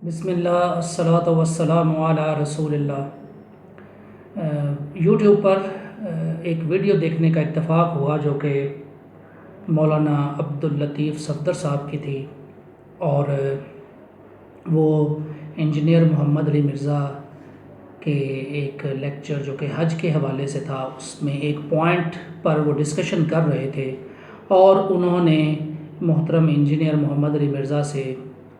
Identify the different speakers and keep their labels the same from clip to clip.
Speaker 1: بسم اللہ الصلاۃ والسلام علی رسول اللہ۔ یوٹیوب پر ایک ویڈیو دیکھنے کا اتفاق ہوا جو کہ مولانا عبداللطیف صفدر صاحب کی تھی، اور وہ انجینئر محمد علی مرزا کے ایک لیکچر جو کہ حج کے حوالے سے تھا، اس میں ایک پوائنٹ پر وہ ڈسکشن کر رہے تھے، اور انہوں نے محترم انجینئر محمد علی مرزا سے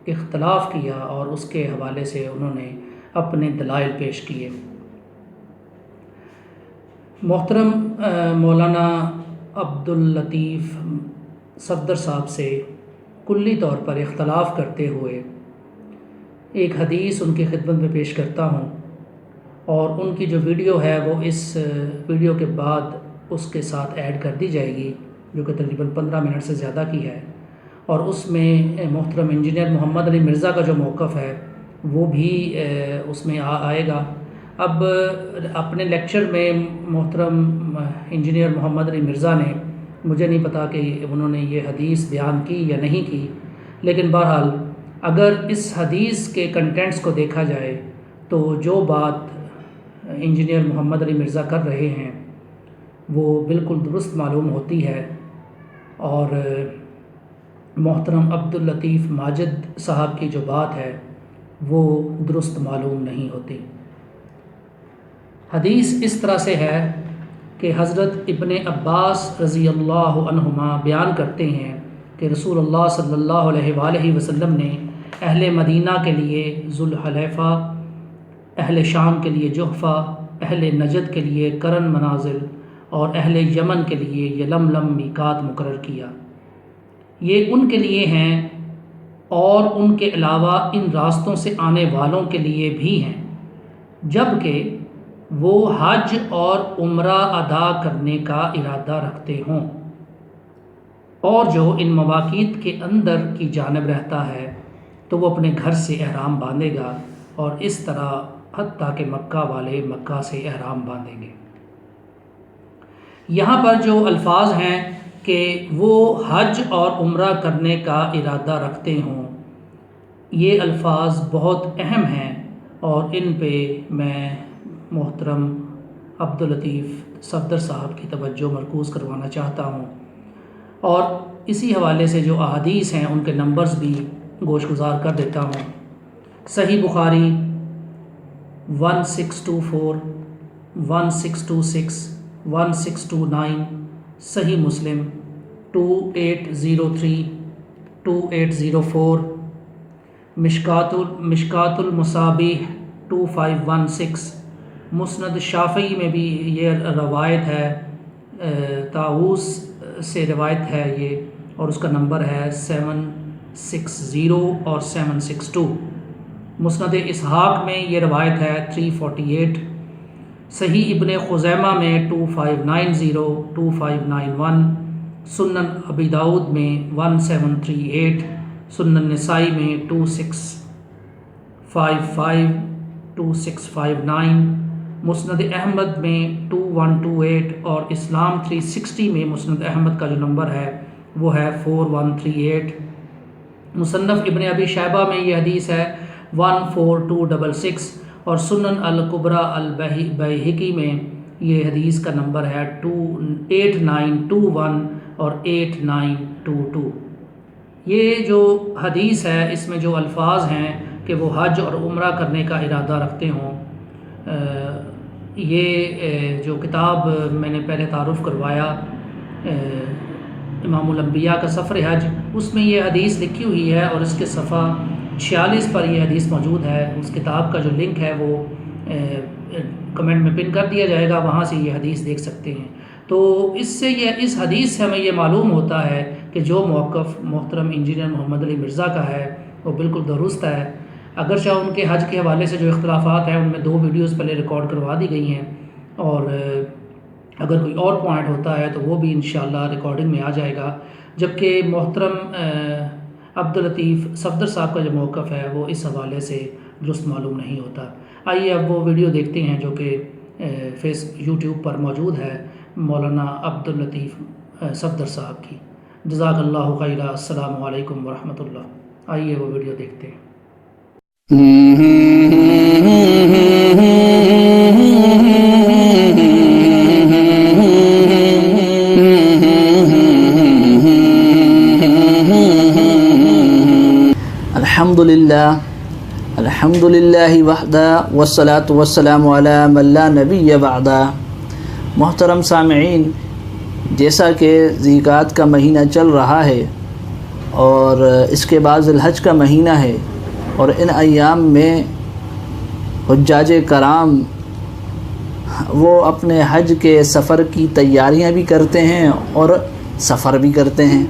Speaker 1: اختلاف کیا اور اس کے حوالے سے انہوں نے اپنے دلائل پیش کیے۔ محترم مولانا عبداللطیف صفدر صاحب سے کلی طور پر اختلاف کرتے ہوئے ایک حدیث ان کی خدمت میں پیش کرتا ہوں، اور ان کی جو ویڈیو ہے وہ اس ویڈیو کے بعد اس کے ساتھ ایڈ کر دی جائے گی، جو کہ تقریباً 15 منٹ سے زیادہ کی ہے، اور اس میں محترم انجینئر محمد علی مرزا کا جو موقف ہے وہ بھی اس میں آئے گا۔ اب اپنے لیکچر میں محترم انجینئر محمد علی مرزا نے، مجھے نہیں پتا کہ انہوں نے یہ حدیث بیان کی یا نہیں کی، لیکن بہرحال اگر اس حدیث کے کنٹینٹس کو دیکھا جائے تو جو بات انجینئر محمد علی مرزا کر رہے ہیں وہ بالکل درست معلوم ہوتی ہے، اور محترم عبداللطیف ماجد صاحب کی جو بات ہے وہ درست معلوم نہیں ہوتی۔ حدیث اس طرح سے ہے کہ حضرت ابن عباس رضی اللہ عنہما بیان کرتے ہیں کہ رسول اللہ صلی اللہ علیہ وآلہ وسلم نے اہل مدینہ کے لیے ذوالحلیفہ، اہل شام کے لیے جحفہ، اہل نجد کے لیے کرن منازل اور اہل یمن کے لیے یلملم میقات مقرر کیا۔ یہ ان کے لیے ہیں اور ان کے علاوہ ان راستوں سے آنے والوں کے لیے بھی ہیں، جبکہ وہ حج اور عمرہ ادا کرنے کا ارادہ رکھتے ہوں، اور جو ان مواقیت کے اندر کی جانب رہتا ہے تو وہ اپنے گھر سے احرام باندھے گا، اور اس طرح حتیٰ کہ مکہ والے مکہ سے احرام باندھیں گے۔ یہاں پر جو الفاظ ہیں کہ وہ حج اور عمرہ کرنے کا ارادہ رکھتے ہوں، یہ الفاظ بہت اہم ہیں، اور ان پہ میں محترم عبداللطیف صفدر صاحب کی توجہ مرکوز کروانا چاہتا ہوں، اور اسی حوالے سے جو احادیث ہیں ان کے نمبرز بھی گوش گزار کر دیتا ہوں۔ صحیح بخاری 1624، 1626، 1629، صحیح مسلم 2803، 2804، مشکات المصابیح 2516، مسند شافعی میں بھی یہ روایت ہے، طاووس سے روایت ہے یہ، اور اس کا نمبر ہے 760 اور 762۔ مسند اسحاق میں یہ روایت ہے 348۔ صحیح ابن خزیمہ میں 2590، 2591، سنن ابی داؤد میں 1738، سنن نسائی میں 2655، 2659، مسند احمد میں 2128، اور اسلام 360 میں مسند احمد کا جو نمبر ہے وہ ہے 4138۔ مصنف ابن ابی شیبہ میں یہ حدیث ہے 14266، اور سنن الکبریٰ البیہقی میں یہ حدیث کا نمبر ہے 8921 اور 8922۔ یہ جو حدیث ہے اس میں جو الفاظ ہیں کہ وہ حج اور عمرہ کرنے کا ارادہ رکھتے ہوں، یہ جو کتاب میں نے پہلے تعارف کروایا امام الانبیاء کا سفر حج، اس میں یہ حدیث لکھی ہوئی ہے، اور اس کے صفحہ 46 پر یہ حدیث موجود ہے۔ اس کتاب کا جو لنک ہے وہ کمنٹ میں پن کر دیا جائے گا، وہاں سے یہ حدیث دیکھ سکتے ہیں۔ تو اس حدیث سے ہمیں یہ معلوم ہوتا ہے کہ جو موقف محترم انجینئر محمد علی مرزا کا ہے وہ بالکل درست ہے، اگرچہ ان کے حج کے حوالے سے جو اختلافات ہیں ان میں 2 ویڈیوز پہلے ریکارڈ کروا دی گئی ہیں، اور اگر کوئی اور پوائنٹ ہوتا ہے تو وہ بھی انشاءاللہ ریکارڈنگ میں آ جائے گا، جبکہ محترم عبداللطیف صفدر صاحب کا جو موقف ہے وہ اس حوالے سے درست معلوم نہیں ہوتا۔ آئیے اب وہ ویڈیو دیکھتے ہیں جو کہ یوٹیوب پر موجود ہے مولانا عبداللطیف صفدر صاحب کی۔ جزاک اللہ خیرہ، السلام علیکم ورحمۃ اللہ۔ آئیے وہ ویڈیو دیکھتے ہیں۔
Speaker 2: الحمدللہ وحدہ والصلاة والسلام علی من لا نبی بعدہ۔ محترم سامعین، جیسا کہ ذی القعدہ کا مہینہ چل رہا ہے اور اس کے بعد ذی الحج کا مہینہ ہے، اور ان ایام میں حجاج کرام وہ اپنے حج کے سفر کی تیاریاں بھی کرتے ہیں اور سفر بھی کرتے ہیں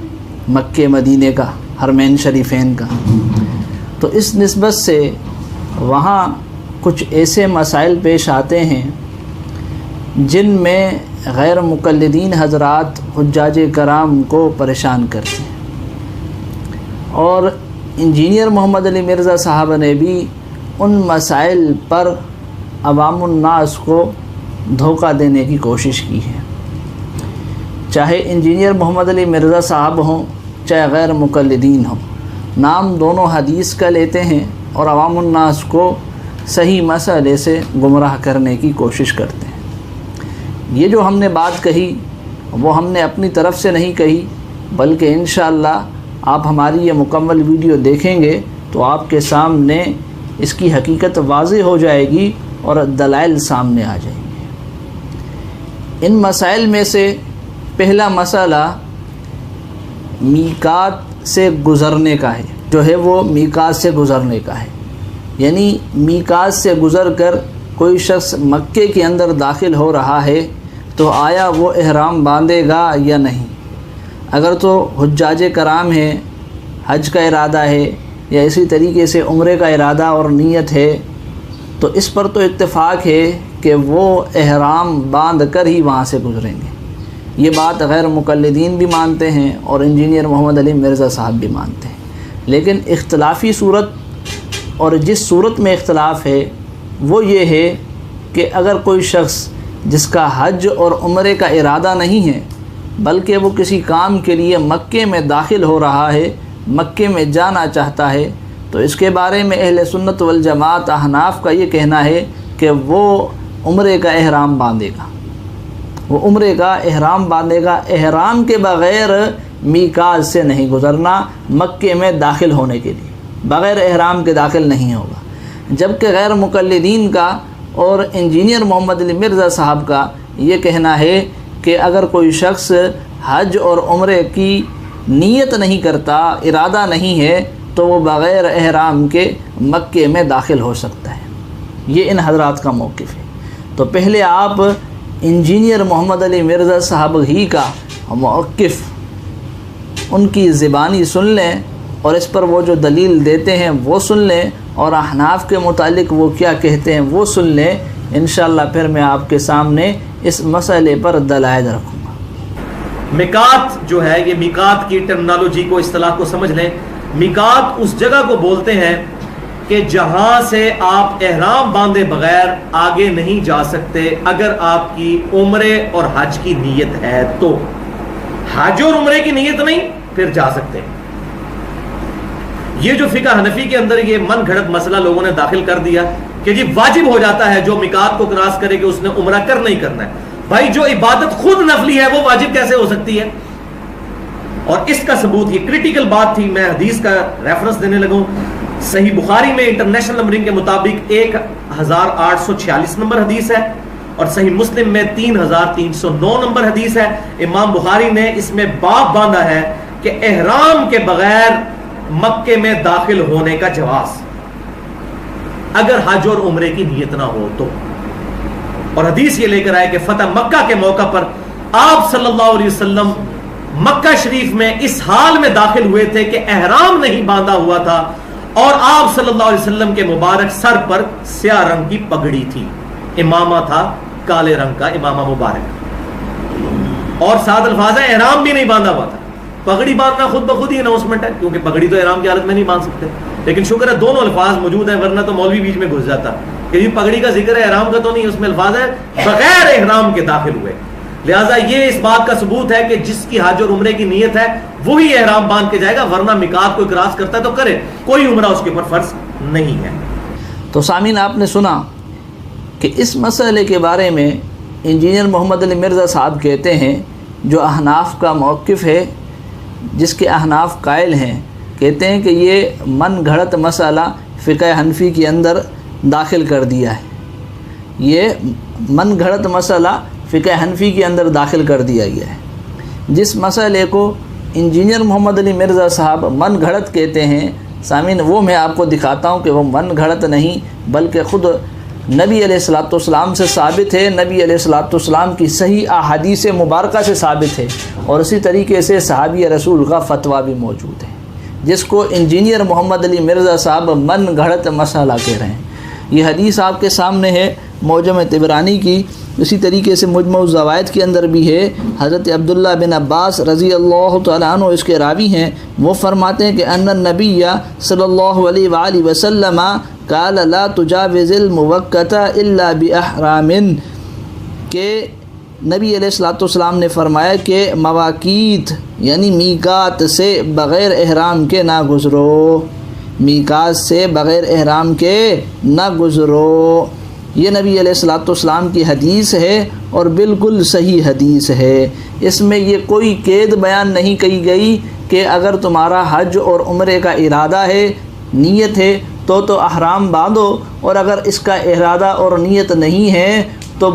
Speaker 2: مکہ مدینے کا، حرمین شریفین کا۔ تو اس نسبت سے وہاں کچھ ایسے مسائل پیش آتے ہیں جن میں غیر مقلدین حضرات حجاج کرام کو پریشان کرتے ہیں، اور انجینئر محمد علی مرزا صاحب نے بھی ان مسائل پر عوام الناس کو دھوکہ دینے کی کوشش کی ہے۔ چاہے انجینئر محمد علی مرزا صاحب ہوں چاہے غیر مقلدین ہوں، نام دونوں حدیث کا لیتے ہیں اور عوام الناس کو صحیح مسئلے سے گمراہ کرنے کی کوشش کرتے ہیں۔ یہ جو ہم نے بات کہی وہ ہم نے اپنی طرف سے نہیں کہی، بلکہ انشاءاللہ آپ ہماری یہ مکمل ویڈیو دیکھیں گے تو آپ کے سامنے اس کی حقیقت واضح ہو جائے گی اور دلائل سامنے آ جائیں گے۔ ان مسائل میں سے پہلا مسئلہ میقات سے گزرنے کا ہے، جو ہے وہ میقات سے گزرنے کا ہے، یعنی میقات سے گزر کر کوئی شخص مکے کے اندر داخل ہو رہا ہے تو آیا وہ احرام باندھے گا یا نہیں۔ اگر تو حجاج کرام ہیں، حج کا ارادہ ہے یا اسی طریقے سے عمرے کا ارادہ اور نیت ہے، تو اس پر تو اتفاق ہے کہ وہ احرام باندھ کر ہی وہاں سے گزریں گے۔ یہ بات غیر مقلدین بھی مانتے ہیں اور انجینئر محمد علی مرزا صاحب بھی مانتے ہیں، لیکن اختلافی صورت اور جس صورت میں اختلاف ہے وہ یہ ہے کہ اگر کوئی شخص جس کا حج اور عمرے کا ارادہ نہیں ہے بلکہ وہ کسی کام کے لیے مکے میں داخل ہو رہا ہے، مکے میں جانا چاہتا ہے، تو اس کے بارے میں اہل سنت والجماعت احناف کا یہ کہنا ہے کہ وہ عمرے کا احرام باندھے گا، وہ عمرے کا احرام باندھے گا، احرام کے بغیر میقات سے نہیں گزرنا، مکے میں داخل ہونے کے لیے بغیر احرام کے داخل نہیں ہوگا۔ جبکہ غیر مقلدین کا اور انجینئر محمد علی مرزا صاحب کا یہ کہنا ہے کہ اگر کوئی شخص حج اور عمرے کی نیت نہیں کرتا، ارادہ نہیں ہے، تو وہ بغیر احرام کے مکے میں داخل ہو سکتا ہے۔ یہ ان حضرات کا موقف ہے۔ تو پہلے آپ انجینئر محمد علی مرزا صاحب ہی کا موقف ان کی زبانی سن لیں اور اس پر وہ جو دلیل دیتے ہیں وہ سن لیں، اور احناف کے متعلق وہ کیا کہتے ہیں وہ سن لیں۔ انشاءاللہ پھر میں آپ کے سامنے اس مسئلے پر دلائل رکھوں گا۔
Speaker 3: میقات جو ہے، یہ میقات کی ٹرمنالوجی کو، اصطلاح کو سمجھ لیں۔ میقات اس جگہ کو بولتے ہیں کہ جہاں سے آپ احرام باندھے بغیر آگے نہیں جا سکتے اگر آپ کی عمرے اور حج کی نیت ہے تو۔ حج اور عمرے کی نیت نہیں پھر جا سکتے ہیں۔ یہ جو فقہ حنفی کے اندر یہ من گھڑت مسئلہ لوگوں نے داخل کر دیا کہ جی واجب ہو جاتا ہے جو میقات کو کراس کرے کہ اس نے عمرہ کرنا ہی کرنا ہے۔ بھائی جو عبادت خود نفلی ہے وہ واجب کیسے ہو سکتی ہے؟ اور اس کا ثبوت، یہ کریٹیکل بات تھی، میں حدیث کا ریفرنس دینے لگوں۔ صحیح بخاری میں انٹرنیشنل نمبرنگ کے مطابق 1846 نمبر حدیث ہے، اور صحیح مسلم میں 3309 نمبر حدیث ہے۔ امام بخاری نے اس میں باب باندھا ہے کہ احرام کے بغیر مکے میں داخل ہونے کا جواز اگر حج اور عمرے کی نیت نہ ہو تو۔ اور حدیث یہ لے کر آئے کہ فتح مکہ کے موقع پر آپ صلی اللہ علیہ وسلم مکہ شریف میں اس حال میں داخل ہوئے تھے کہ احرام نہیں باندھا ہوا تھا، اور آپ صلی اللہ علیہ وسلم کے مبارک سر پر سیاہ رنگ کی پگڑی تھی، امامہ تھا کالے رنگ کا امامہ مبارک، اور ساتھ الفاظ ہے احرام بھی نہیں باندھا ہوا تھا۔ پگڑی باندھنا خود بخود ہی اناؤنسمنٹ ہے، کیونکہ پگڑی تو احرام کی حالت میں نہیں باندھ سکتے، لیکن شکر ہے دونوں الفاظ موجود ہیں، ورنہ تو مولوی بیچ میں گھس جاتا کہ یہ پگڑی کا ذکر ہے احرام کا تو نہیں، اس میں الفاظ ہے بغیر احرام کے داخل ہوئے۔ لہٰذا یہ اس بات کا ثبوت ہے کہ جس کی حج اور عمرے کی نیت ہے وہی احرام باندھ کے جائے گا، ورنہ میقات کو کراس کرتا ہے تو کرے، کوئی عمرہ اس کے اوپر فرض نہیں ہے۔
Speaker 2: تو سامعین، آپ نے سنا کہ اس مسئلے کے بارے میں انجینئر محمد علی مرزا صاحب کہتے ہیں، جو احناف کا موقف ہے، جس کے احناف قائل ہیں، کہتے ہیں کہ یہ من گھڑت مسئلہ فقہ حنفی کے اندر داخل کر دیا ہے، یہ من گھڑت مسئلہ فقہ حنفی کے اندر داخل کر دیا گیا ہے۔ جس مسئلے کو انجینئر محمد علی مرزا صاحب من گھڑت کہتے ہیں، سامعین، وہ میں آپ کو دکھاتا ہوں کہ وہ من گھڑت نہیں بلکہ خود نبی علیہ الصلوۃ والسلام سے ثابت ہے، نبی علیہ الصلوۃ والسلام کی صحیح احادیث مبارکہ سے ثابت ہے، اور اسی طریقے سے صحابی رسول کا فتویٰ بھی موجود ہے، جس کو انجینئر محمد علی مرزا صاحب من گھڑت مسئلہ کہہ رہے ہیں۔ یہ حدیث آپ کے سامنے ہے معجم طبرانی کی، اسی طریقے سے مجمع الزوائد کے اندر بھی ہے۔ حضرت عبداللہ بن عباس رضی اللہ تعالیٰ عنہ اس کے راوی ہیں، وہ فرماتے ہیں کہ ان النبی صلی اللہ علیہ وآلہ وسلم قال لا تجاوز الموقت الا باحرام، کہ نبی علیہ الصلوۃ والسلام نے فرمایا کہ مواقیت یعنی میقات سے بغیر احرام کے نہ گزرو، میقات سے بغیر احرام کے نہ گزرو۔ یہ نبی علیہ الصلوۃ والسلام کی حدیث ہے اور بالکل صحیح حدیث ہے۔ اس میں یہ کوئی قید بیان نہیں کی گئی کہ اگر تمہارا حج اور عمرے کا ارادہ ہے، نیت ہے تو احرام باندھو، اور اگر اس کا ارادہ اور نیت نہیں ہے تو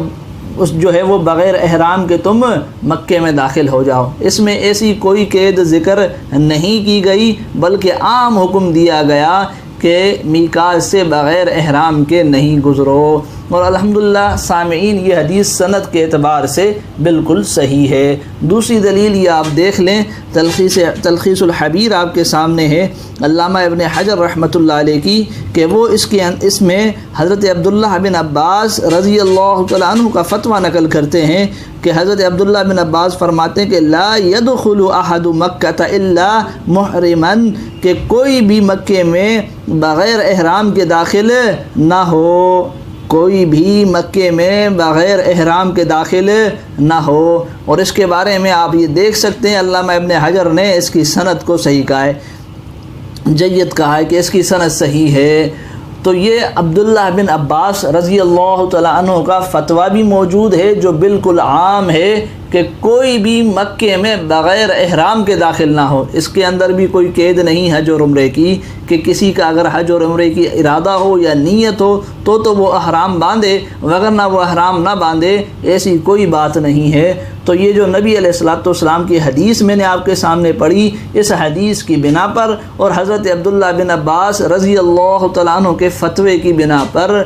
Speaker 2: اس جو ہے وہ بغیر احرام کے تم مکے میں داخل ہو جاؤ۔ اس میں ایسی کوئی قید ذکر نہیں کی گئی، بلکہ عام حکم دیا گیا کہ میقات سے بغیر احرام کے نہیں گزرو، اور الحمدللہ سامعین یہ حدیث سند کے اعتبار سے بالکل صحیح ہے۔ دوسری دلیل یہ آپ دیکھ لیں، تلخیص الحبیر آپ کے سامنے ہے علامہ ابن حجر رحمۃ اللہ علیہ کی، کہ وہ اس میں حضرت عبداللہ بن عباس رضی اللہ تعالیٰ عنہ کا فتویٰ نقل کرتے ہیں کہ حضرت عبداللہ بن عباس فرماتے ہیں کہ لا يدخل احد مکہ الا محرما، کہ کوئی بھی مکے میں بغیر احرام کے داخل نہ ہو، کوئی بھی مکے میں بغیر احرام کے داخل نہ ہو۔ اور اس کے بارے میں آپ یہ دیکھ سکتے ہیں علامہ ابن حجر نے اس کی سند کو صحیح کہا ہے، جید کہا ہے کہ اس کی سند صحیح ہے۔ تو یہ عبداللہ بن عباس رضی اللہ تعالیٰ عنہ کا فتویٰ بھی موجود ہے جو بالکل عام ہے کہ کوئی بھی مکے میں بغیر احرام کے داخل نہ ہو۔ اس کے اندر بھی کوئی قید نہیں حج اور عمرے کی کہ کسی کا اگر حج اور عمرے کی ارادہ ہو یا نیت ہو تو وہ احرام باندھے، وگرنہ وہ احرام نہ باندھے، ایسی کوئی بات نہیں ہے۔ تو یہ جو نبی علیہ الصلوۃ والسلام کی حدیث میں نے آپ کے سامنے پڑھی، اس حدیث کی بنا پر اور حضرت عبداللہ بن عباس رضی اللہ تعالیٰ عنہ کے فتوے کی بنا پر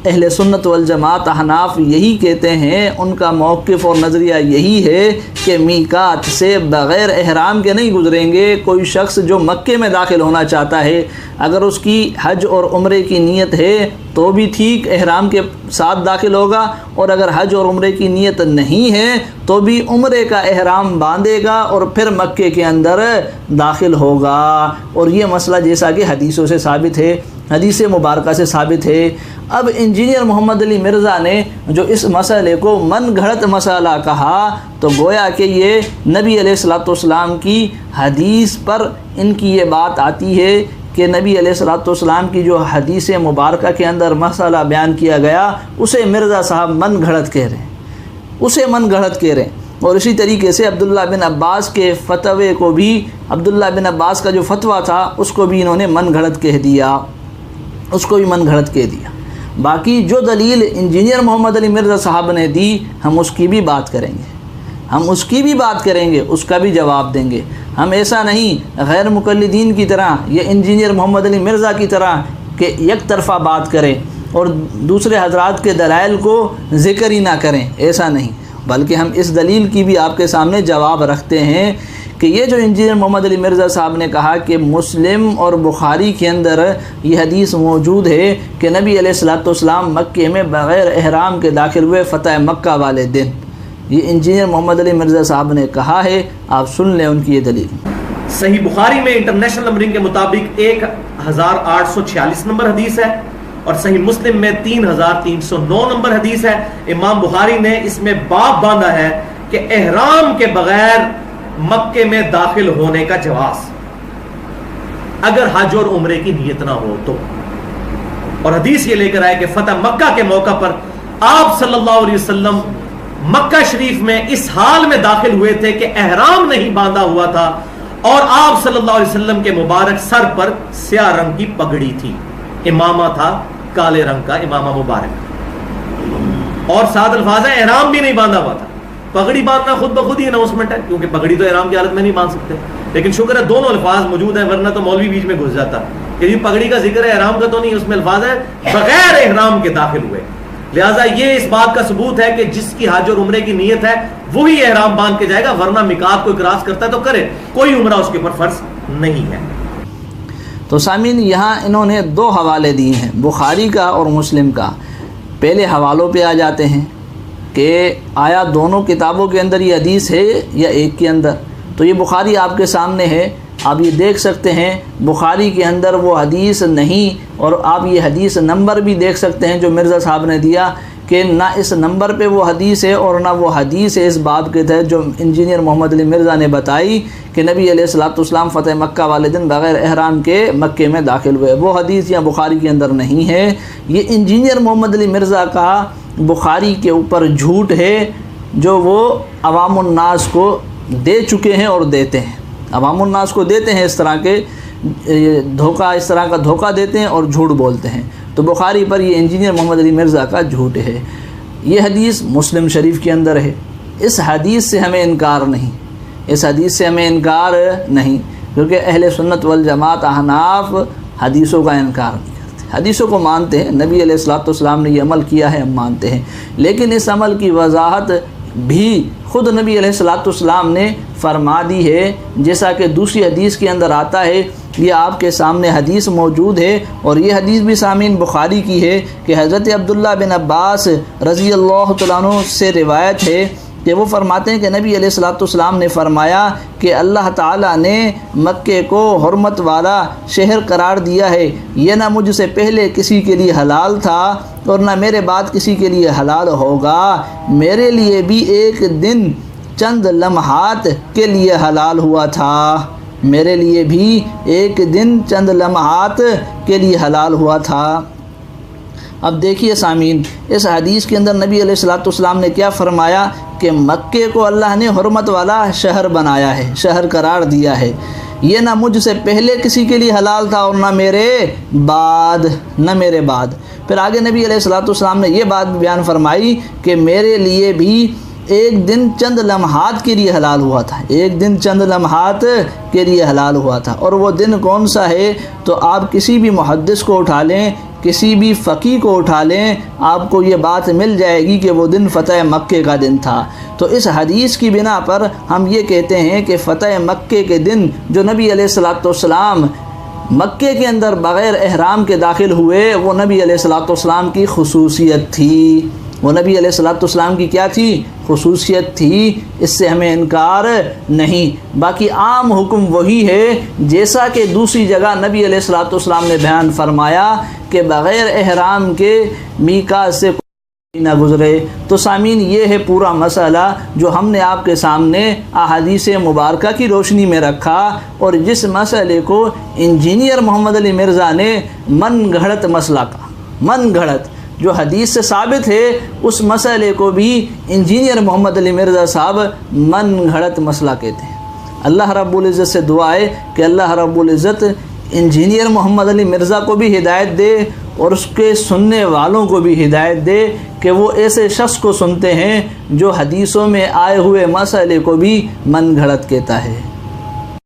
Speaker 2: اہل سنت والجماعت احناف یہی کہتے ہیں، ان کا موقف اور نظریہ یہی ہے کہ میقات سے بغیر احرام کے نہیں گزریں گے۔ کوئی شخص جو مکے میں داخل ہونا چاہتا ہے، اگر اس کی حج اور عمرے کی نیت ہے تو بھی ٹھیک، احرام کے ساتھ داخل ہوگا، اور اگر حج اور عمرے کی نیت نہیں ہے تو بھی عمرے کا احرام باندھے گا اور پھر مکے کے اندر داخل ہوگا۔ اور یہ مسئلہ جیسا کہ حدیثوں سے ثابت ہے، حدیث مبارکہ سے ثابت ہے۔ اب انجینئر محمد علی مرزا نے جو اس مسئلے کو من گھڑت مسئلہ کہا، تو گویا کہ یہ نبی علیہ الصلوۃ والسلام کی حدیث پر ان کی یہ بات آتی ہے کہ نبی علیہ الصلوۃ والسلام کی جو حدیث مبارکہ کے اندر مسئلہ بیان کیا گیا اسے مرزا صاحب من گھڑت کہہ رہے ہیں، اسے من گھڑت کہہ رہے ہیں۔ اور اسی طریقے سے عبداللہ بن عباس کے فتوے کو بھی، عبداللہ بن عباس کا جو فتویٰ تھا اس کو بھی انہوں نے من گھڑت کہہ دیا، اس کو بھی من گھڑت کہہ دیا۔ باقی جو دلیل انجینئر محمد علی مرزا صاحب نے دی، ہم اس کی بھی بات کریں گے، ہم اس کی بھی بات کریں گے، اس کا بھی جواب دیں گے۔ ہم ایسا نہیں غیر مقلدین کی طرح یا انجینئر محمد علی مرزا کی طرح کہ یک طرفہ بات کریں اور دوسرے حضرات کے دلائل کو ذکر ہی نہ کریں، ایسا نہیں، بلکہ ہم اس دلیل کی بھی آپ کے سامنے جواب رکھتے ہیں کہ یہ جو انجینئر محمد علی مرزا صاحب نے کہا کہ مسلم اور بخاری کے اندر یہ حدیث موجود ہے کہ نبی علیہ الصلوۃ والسلام مکے میں بغیر احرام کے داخل ہوئے فتح مکہ والے دن، یہ انجینئر محمد علی مرزا صاحب نے کہا ہے، آپ سن لیں ان کی یہ دلیل۔
Speaker 3: صحیح بخاری میں انٹرنیشنل نمبرنگ کے مطابق 1846 نمبر حدیث ہے، اور صحیح مسلم میں 3309 نمبر حدیث ہے۔ امام بخاری نے اس میں باب باندھا ہے کہ احرام کے بغیر مکے میں داخل ہونے کا جواز اگر حج اور عمرے کی نیت نہ ہو تو. اور حدیث یہ لے کر آئے کہ فتح مکہ کے موقع پر آپ صلی اللہ علیہ وسلم مکہ شریف میں اس حال میں داخل ہوئے تھے کہ احرام نہیں باندھا ہوا تھا اور آپ صلی اللہ علیہ وسلم کے مبارک سر پر سیاہ رنگ کی پگڑی تھی, امامہ تھا کالے رنگ کا امامہ مبارک, اور ساتھ الفاظ ہے احرام بھی نہیں باندھا ہوا تھا. پگڑی باندھنا خود بخود ہی اناؤنسمنٹ ہے, کیونکہ پگڑی تو احرام کی حالت میں نہیں باندھ سکتے, لیکن شکر ہے دونوں الفاظ موجود ہیں, ورنہ تو مولوی بیچ میں گھس جاتا کہ یہ پگڑی کا ذکر ہے احرام کا تو نہیں, اس میں الفاظ ہے بغیر احرام کے داخل ہوئے. لہٰذا یہ اس بات کا ثبوت ہے کہ جس کی حج اور عمرے کی نیت ہے وہی احرام باندھ کے جائے گا, ورنہ میقات کو کراس کرتا ہے تو کرے, کوئی عمرہ اس کے اوپر فرض نہیں ہے.
Speaker 2: تو سامعین یہاں انہوں نے دو حوالے دیے ہیں, بخاری کا اور مسلم کا. پہلے حوالوں پہ آ جاتے ہیں کہ آیا دونوں کتابوں کے اندر یہ حدیث ہے یا ایک کے اندر. تو یہ بخاری آپ کے سامنے ہے, آپ یہ دیکھ سکتے ہیں بخاری کے اندر وہ حدیث نہیں, اور آپ یہ حدیث نمبر بھی دیکھ سکتے ہیں جو مرزا صاحب نے دیا کہ نہ اس نمبر پہ وہ حدیث ہے اور نہ وہ حدیث ہے اس باب کے تحت جو انجینئر محمد علی مرزا نے بتائی کہ نبی علیہ الصلوۃ والسلام فتح مکہ والے دن بغیر احرام کے مکے میں داخل ہوئے. وہ حدیث یہاں بخاری کے اندر نہیں ہے. یہ انجینئر محمد علی مرزا کا بخاری کے اوپر جھوٹ ہے جو وہ عوام الناس کو دے چکے ہیں اور دیتے ہیں. عوام الناس کو دیتے ہیں اس طرح کے دھوکہ, اس طرح کا دھوکہ دیتے ہیں اور جھوٹ بولتے ہیں. تو بخاری پر یہ انجینئر محمد علی مرزا کا جھوٹ ہے. یہ حدیث مسلم شریف کے اندر ہے. اس حدیث سے ہمیں انکار نہیں, اس حدیث سے ہمیں انکار نہیں, کیونکہ اہل سنت والجماعت احناف حدیثوں کا انکار نہیں کرتے, حدیثوں کو مانتے ہیں. نبی علیہ الصلوۃ والسلام نے یہ عمل کیا ہے, ہم مانتے ہیں, لیکن اس عمل کی وضاحت بھی خود نبی علیہ الصلوۃ والسلام نے فرما دی ہے, جیسا کہ دوسری حدیث کے اندر آتا ہے. یہ آپ کے سامنے حدیث موجود ہے, اور یہ حدیث بھی سامعین بخاری کی ہے کہ حضرت عبداللہ بن عباس رضی اللہ تعالیٰ عنہ سے روایت ہے کہ وہ فرماتے ہیں کہ نبی علیہ الصلوۃ والسلام نے فرمایا کہ اللہ تعالیٰ نے مکے کو حرمت والا شہر قرار دیا ہے. یہ نہ مجھ سے پہلے کسی کے لیے حلال تھا اور نہ میرے بعد کسی کے لیے حلال ہوگا. میرے لیے بھی ایک دن چند لمحات کے لیے حلال ہوا تھا, میرے لیے بھی ایک دن چند لمحات کے لیے حلال ہوا تھا. اب دیکھیے سامعین, اس حدیث کے اندر نبی علیہ الصلوۃ والسلام نے کیا فرمایا کہ مکے کو اللہ نے حرمت والا شہر بنایا ہے, شہر قرار دیا ہے. یہ نہ مجھ سے پہلے کسی کے لیے حلال تھا اور نہ میرے بعد, نہ میرے بعد. پھر آگے نبی علیہ الصلوۃ والسلام نے یہ بات بیان فرمائی کہ میرے لیے بھی ایک دن چند لمحات کے لیے حلال ہوا تھا, ایک دن چند لمحات کے لیے حلال ہوا تھا. اور وہ دن کون سا ہے؟ تو آپ کسی بھی محدث کو اٹھا لیں, کسی بھی فقیہ کو اٹھا لیں, آپ کو یہ بات مل جائے گی کہ وہ دن فتح مکے کا دن تھا. تو اس حدیث کی بنا پر ہم یہ کہتے ہیں کہ فتح مکے کے دن جو نبی علیہ الصلوۃ والسلام مکے کے اندر بغیر احرام کے داخل ہوئے, وہ نبی علیہ الصلوۃ والسلام کی خصوصیت تھی. وہ نبی علیہ الصلوۃ والسلام کی کیا تھی؟ خصوصیت تھی. اس سے ہمیں انکار نہیں. باقی عام حکم وہی ہے جیسا کہ دوسری جگہ نبی علیہ الصلوۃ والسلام نے بیان فرمایا کہ بغیر احرام کے میقات سے کوئی نہ گزرے. تو سامعین یہ ہے پورا مسئلہ جو ہم نے آپ کے سامنے احادیث مبارکہ کی روشنی میں رکھا, اور جس مسئلے کو انجینئر محمد علی مرزا نے من گھڑت مسئلہ کا, من گھڑت جو حدیث سے ثابت ہے, اس مسئلے کو بھی انجینئر محمد علی مرزا صاحب من گھڑت مسئلہ کہتے ہیں. اللہ رب العزت سے دعا ہے کہ اللہ رب العزت انجینئر محمد علی مرزا کو بھی ہدایت دے اور اس کے سننے والوں کو بھی ہدایت دے کہ وہ ایسے شخص کو سنتے ہیں جو حدیثوں میں آئے ہوئے مسئلے کو بھی من گھڑت کہتا ہے.